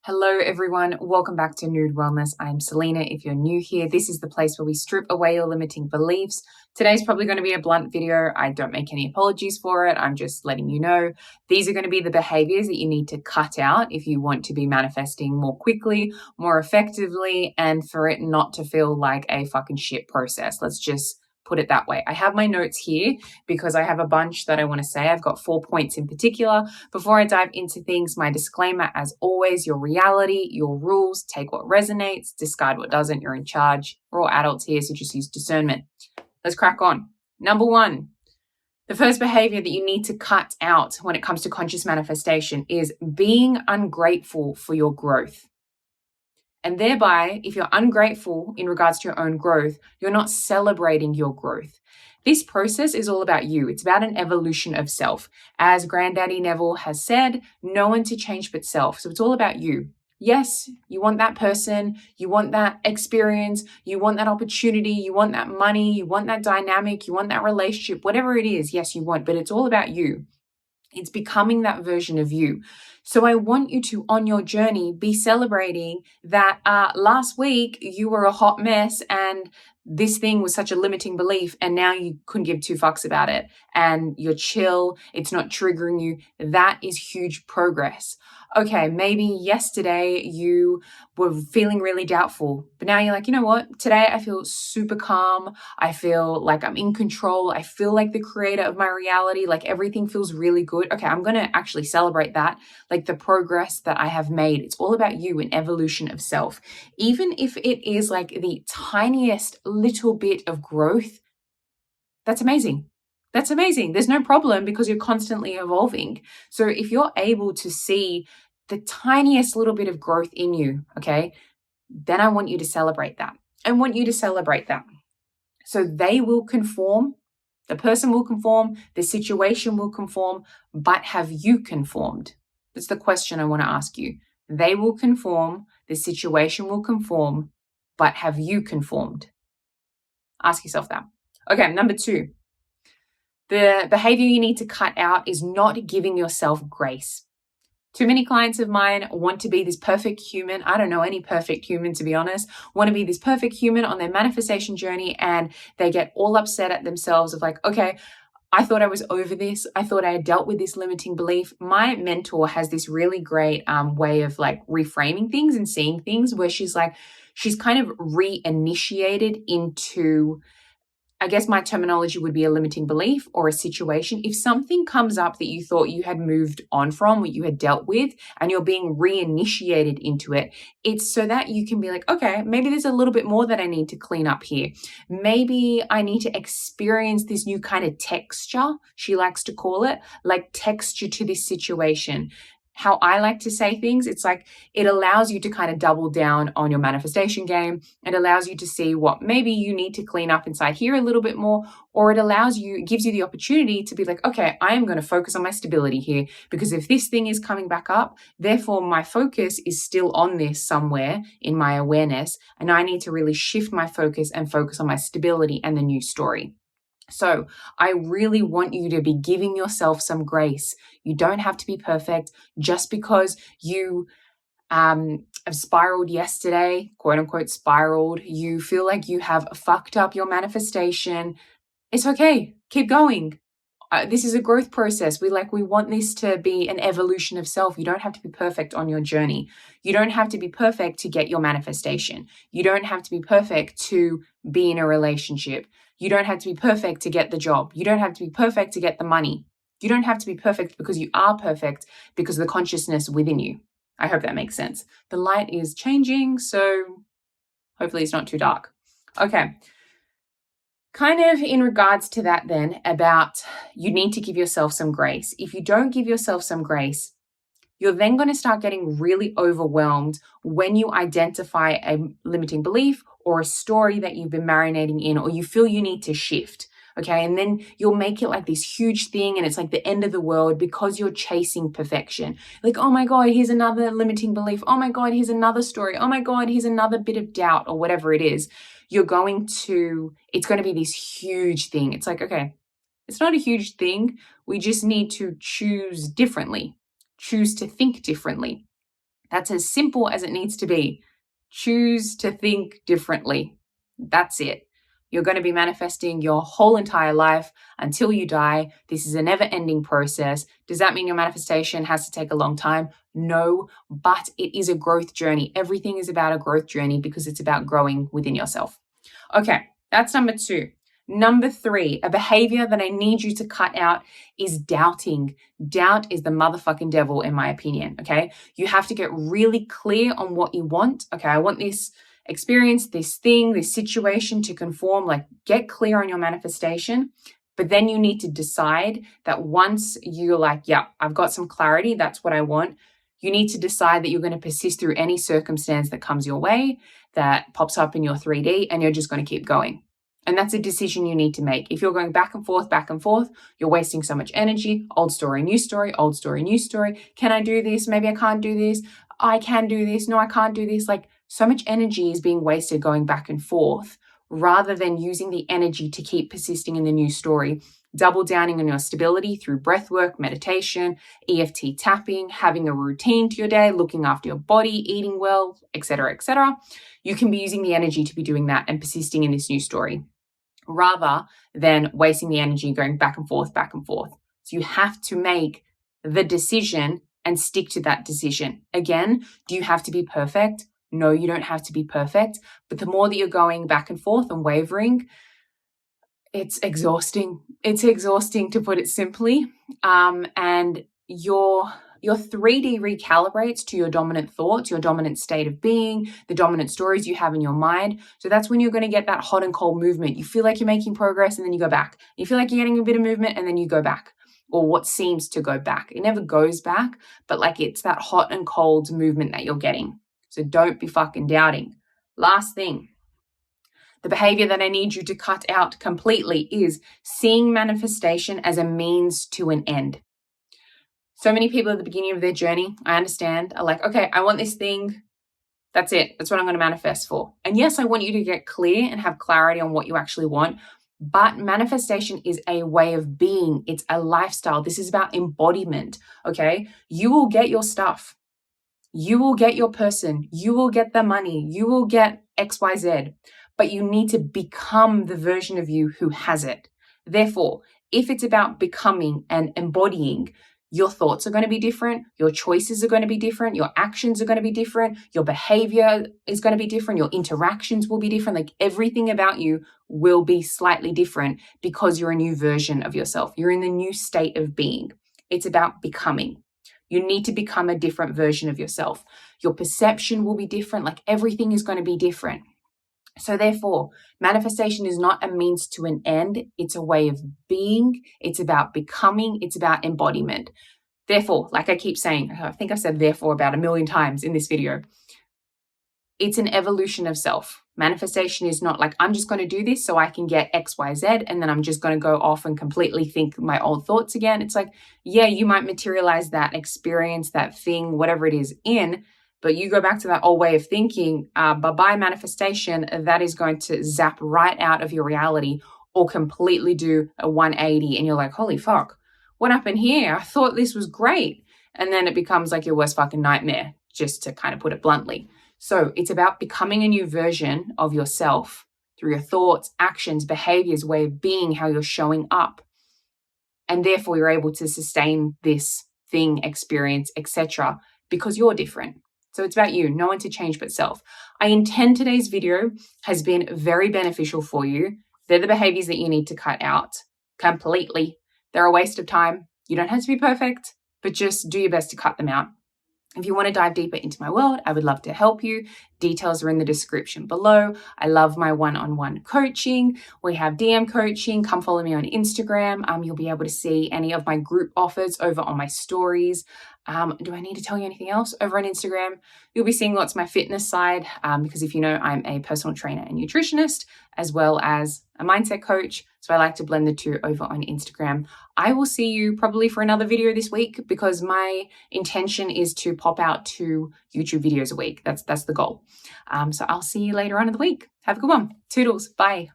Hello, everyone. Welcome back to Nude Wellness. I'm Selena. If you're new here, this is the place where we strip away your limiting beliefs. Today's probably going to be a blunt video. I don't make any apologies for it. I'm just letting you know these are going to be the behaviors that you need to cut out if you want to be manifesting more quickly, more effectively, and for it not to feel like a fucking shit process. Let's just put it that way. I have my notes here because I have a bunch that I want to say. I've got 4 points in particular. Before I dive into things, my disclaimer, as always, your reality, your rules, take what resonates, discard what doesn't. You're in charge. We're all adults here, so just use discernment. Let's crack on. Number 1, the first behavior that you need to cut out when it comes to conscious manifestation is being ungrateful for your growth. And thereby, if you're ungrateful in regards to your own growth, you're not celebrating your growth. This process is all about you. It's about an evolution of self. As Granddaddy Neville has said, no one to change but self. So it's all about you. Yes, you want that person, you want that experience, you want that opportunity, you want that money, you want that dynamic, you want that relationship, whatever it is, yes, you want, but it's all about you. It's becoming that version of you. So I want you to, on your journey, be celebrating that last week you were a hot mess and this thing was such a limiting belief and now you couldn't give 2 fucks about it and you're chill, it's not triggering you. That is huge progress. Okay, maybe yesterday you were feeling really doubtful, but now you're like, you know what? Today I feel super calm. I feel like I'm in control. I feel like the creator of my reality. Like everything feels really good. Okay, I'm going to actually celebrate that, like the progress that I have made. It's all about you and evolution of self. Even if it is like the tiniest little bit of growth, that's amazing. That's amazing. There's no problem because you're constantly evolving. So if you're able to see the tiniest little bit of growth in you, okay, then I want you to celebrate that. I want you to celebrate that. So they will conform, the person will conform, the situation will conform, but have you conformed? That's the question I want to ask you. They will conform, the situation will conform, but have you conformed? Ask yourself that. Okay, number 2. The behavior you need to cut out is not giving yourself grace. Too many clients of mine want to be this perfect human. I don't know any perfect human, to be honest. Want to be this perfect human on their manifestation journey, and they get all upset at themselves of like, okay, I thought I was over this. I thought I had dealt with this limiting belief. My mentor has this really great way of like reframing things and seeing things where she's kind of reinitiated into, I guess my terminology would be a limiting belief or a situation. If something comes up that you thought you had moved on from, what you had dealt with, and you're being reinitiated into it, it's so that you can be like, okay, maybe there's a little bit more that I need to clean up here. Maybe I need to experience this new kind of texture, she likes to call it, like texture to this situation. How I like to say things, it's like it allows you to kind of double down on your manifestation game. It allows you to see what maybe you need to clean up inside here a little bit more, or it gives you the opportunity to be like, okay, I am going to focus on my stability here because if this thing is coming back up, therefore my focus is still on this somewhere in my awareness, and I need to really shift my focus and focus on my stability and the new story. So I really want you to be giving yourself some grace. You don't have to be perfect. Just because you have spiraled yesterday, quote unquote spiraled, you feel like you have fucked up your manifestation. It's okay. Keep going. This is a growth process. We want this to be an evolution of self. You don't have to be perfect on your journey. You don't have to be perfect to get your manifestation. You don't have to be perfect to be in a relationship. You don't have to be perfect to get the job. You don't have to be perfect to get the money. You don't have to be perfect because you are perfect because of the consciousness within you. I hope that makes sense. The light is changing, so hopefully it's not too dark. Okay. Kind of in regards to that then, about you need to give yourself some grace. If you don't give yourself some grace, you're then going to start getting really overwhelmed when you identify a limiting belief or a story that you've been marinating in, or you feel you need to shift. Okay. And then you'll make it like this huge thing and it's like the end of the world because you're chasing perfection. Like, oh my God, here's another limiting belief. Oh my God, here's another story. Oh my God, here's another bit of doubt or whatever it is. It's going to be this huge thing. It's like, okay, it's not a huge thing. We just need to choose differently, choose to think differently. That's as simple as it needs to be. Choose to think differently. That's it. You're going to be manifesting your whole entire life until you die. This is a never-ending process. Does that mean your manifestation has to take a long time? No, but it is a growth journey. Everything is about a growth journey because it's about growing within yourself. Okay, that's number 2. Number 3, a behavior that I need you to cut out is doubting. Doubt is the motherfucking devil, in my opinion, okay? You have to get really clear on what you want. Okay, I want this experience, this thing, this situation to conform. Like, get clear on your manifestation. But then you need to decide that once you're like, yeah, I've got some clarity, that's what I want. You need to decide that you're going to persist through any circumstance that comes your way, that pops up in your 3D, and you're just going to keep going. And that's a decision you need to make. If you're going back and forth, you're wasting so much energy. Old story, new story, old story, new story. Can I do this? Maybe I can't do this. I can do this. No, I can't do this. Like, so much energy is being wasted going back and forth rather than using the energy to keep persisting in the new story. Double downing on your stability through breath work, meditation, EFT tapping, having a routine to your day, looking after your body, eating well, etc., etc. You can be using the energy to be doing that and persisting in this new story rather than wasting the energy going back and forth. So you have to make the decision and stick to that decision. Again, do you have to be perfect? No, you don't have to be perfect. But the more that you're going back and forth and wavering, it's exhausting. It's exhausting, to put it simply. And your 3D recalibrates to your dominant thoughts, your dominant state of being, the dominant stories you have in your mind. So that's when you're going to get that hot and cold movement. You feel like you're making progress and then you go back. You feel like you're getting a bit of movement and then you go back, or what seems to go back. It never goes back, but like it's that hot and cold movement that you're getting. So don't be fucking doubting. Last thing. The behavior that I need you to cut out completely is seeing manifestation as a means to an end. So many people at the beginning of their journey, I understand, are like, okay, I want this thing. That's it. That's what I'm going to manifest for. And yes, I want you to get clear and have clarity on what you actually want. But manifestation is a way of being. It's a lifestyle. This is about embodiment. Okay. You will get your stuff. You will get your person. You will get the money. You will get XYZ. But you need to become the version of you who has it. Therefore, if it's about becoming and embodying, your thoughts are going to be different. Your choices are going to be different. Your actions are going to be different. Your behavior is going to be different. Your interactions will be different. Like, everything about you will be slightly different because you're a new version of yourself. You're in the new state of being. It's about becoming. You need to become a different version of yourself. Your perception will be different. Like, everything is going to be different. So therefore, manifestation is not a means to an end. It's a way of being. It's about becoming. It's about embodiment. Therefore, like I keep saying, I think I've said therefore about 1,000,000 times in this video, it's an evolution of self. Manifestation is not like, I'm just going to do this so I can get X, Y, Z, and then I'm just going to go off and completely think my old thoughts again. It's like, yeah, you might materialize that experience, that thing, whatever it is but you go back to that old way of thinking, by manifestation, that is going to zap right out of your reality or completely do a 180. And you're like, holy fuck, what happened here? I thought this was great. And then it becomes like your worst fucking nightmare, just to kind of put it bluntly. So it's about becoming a new version of yourself through your thoughts, actions, behaviors, way of being, how you're showing up. And therefore you're able to sustain this thing, experience, etc., because you're different. So it's about you, no one to change but self. I intend today's video has been very beneficial for you. They're the behaviors that you need to cut out completely. They're a waste of time. You don't have to be perfect, but just do your best to cut them out. If you want to dive deeper into my world, I would love to help you. Details are in the description below. I love my one-on-one coaching. We have DM coaching. Come follow me on Instagram. You'll be able to see any of my group offers over on my stories. Do I need to tell you anything else? Over on Instagram, you'll be seeing lots of my fitness side because if you know, I'm a personal trainer and nutritionist as well as a mindset coach. So I like to blend the two over on Instagram. I will see you probably for another video this week because my intention is to pop out 2 YouTube videos a week. That's the goal. So I'll see you later on in the week. Have a good one. Toodles. Bye.